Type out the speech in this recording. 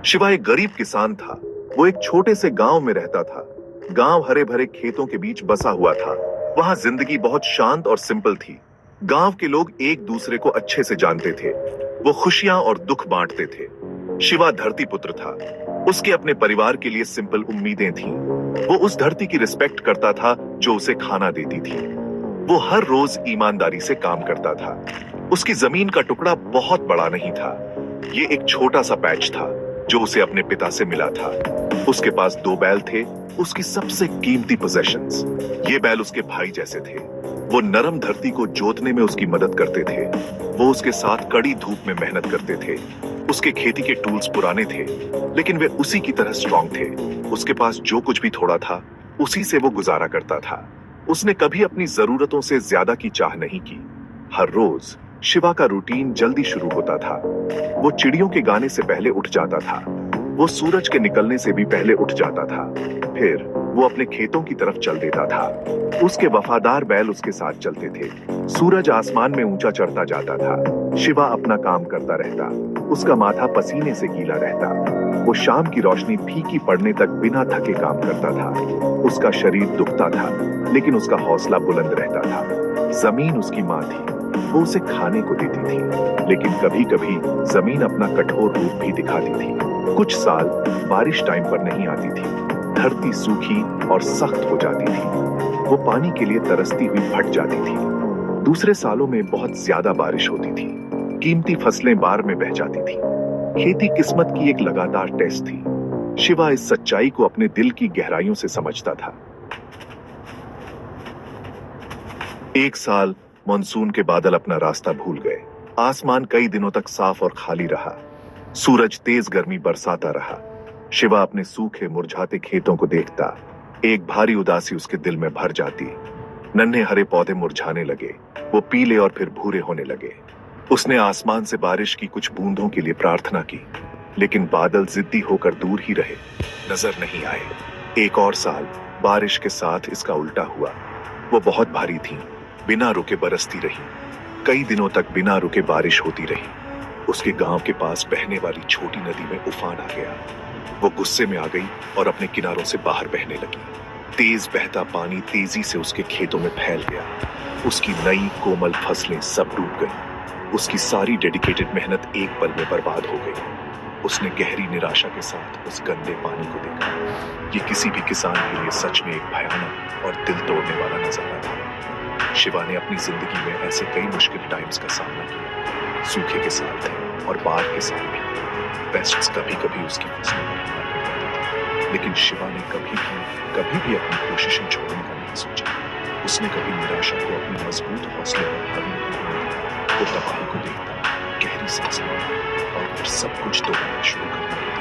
शिवा एक गरीब किसान था। वो एक छोटे से गांव में रहता था। गांव हरे भरे खेतों के बीच बसा हुआ था। वहां जिंदगी बहुत शांत और सिंपल थी। गांव के लोग एक दूसरे को अच्छे से जानते थे। वो खुशियां और दुख बांटते थे। शिवा धरती पुत्र था। उसके अपने परिवार के लिए सिंपल उम्मीदें थीं। वो उस धरती की रिस्पेक्ट करता था जो उसे खाना देती थी। वो हर रोज ईमानदारी से काम करता था। उसकी जमीन का टुकड़ा बहुत बड़ा नहीं था। ये एक छोटा सा पैच था जो उसे अपने पिता से मिला था। उसके पास 2 बैल थे, उसकी सबसे कीमती पोजेशंस। ये बैल उसके भाई जैसे थे। वो नरम धरती को जोतने में उसकी मदद करते थे। वो उसके साथ कड़ी धूप में मेहनत करते थे। उसके खेती के टूल्स पुराने थे, लेकिन वे उसी की तरह स्ट्रांग थे। उसके पास जो कुछ भी थोड़ा था, उसी से वो गुजारा करता था। उसने कभी अपनी जरूरतों से ज्यादा की चाह नहीं की। हर रोज शिवा का रूटीन जल्दी शुरू होता था। वो चिड़ियों के गाने से पहले उठ जाता था। वो सूरज के निकलने से भी पहले उठ जाता था। फिर वो अपने खेतों की तरफ चल देता था। उसके वफादार बैल उसके साथ चलते थे। सूरज आसमान में ऊंचा चढ़ता जाता था। शिवा अपना काम करता रहता। उसका माथा पसीने से गीला रहता। वो शाम की रोशनी फीकी पड़ने तक बिना थके काम करता था। उसका शरीर दुखता था, लेकिन उसका हौसला बुलंद रहता था। जमीन उसकी माँ थी। वो उसे खाने को देती थी, लेकिन कभी-कभी जमीन अपना कठोर रूप भी दिखाती थी। कुछ साल बारिश टाइम पर नहीं आती थी। धरती सूखी और सख्त हो जाती थी। वो पानी के लिए तरसती हुई फट जाती थी। दूसरे सालों में बहुत ज्यादा बारिश होती थी। कीमती फसलें बाढ़ में बह जाती थी। खेती किस्मत की एक लगातार टेस्ट थी। शिवा इस सच्चाई को अपने दिल की गहराइयों से समझता था। एक साल मॉनसून के बादल अपना रास्ता भूल गए। आसमान कई दिनों तक साफ और खाली रहा। सूरज तेज गर्मी बरसाता रहा। शिवा अपने सूखे मुरझाते खेतों को देखता। एक भारी उदासी उसके दिल में भर जाती। नन्हे हरे पौधे मुरझाने लगे। वो पीले और फिर भूरे होने लगे। उसने आसमान से बारिश की कुछ बूंदों के लिए प्रार्थना की, लेकिन बादल जिद्दी होकर दूर ही रहे, नजर नहीं आए। एक और साल बारिश के साथ इसका उल्टा हुआ। वो बहुत भारी थी, बिना रुके बरसती रही। कई दिनों तक बिना रुके बारिश होती रही। उसके गांव के पास बहने वाली छोटी नदी में उफान आ गया। वो गुस्से में आ गई और अपने किनारों से बाहर बहने लगी। तेज बहता पानी तेजी से उसके खेतों में फैल गया। उसकी नई कोमल फसलें सब डूब गईं। उसकी सारी डेडिकेटेड मेहनत एक पल में बर्बाद हो गई। उसने गहरी निराशा के साथ उस गंदे पानी को देखा। ये किसी भी किसान के लिए सच में एक भयानक और दिल तोड़ने वाला नजारा था। शिवा ने अपनी जिंदगी में ऐसे कई मुश्किल टाइम्स का सामना किया। सूखे के साल थे और बाढ़ के साल भी। पेस्ट्स कभी-कभी उसकी फसलों पर हमला कर देते थे, लेकिन शिवा ने कभी भी अपनी कोशिशें छोड़ने का नहीं सोचा। उसने कभी निराशा को अपने मजबूत हौसले पर हावी नहीं होने दिया। वो तबाही को देखता, गहरी सांस लेता और फिर सब कुछ दोबारा शुरू कर दिया।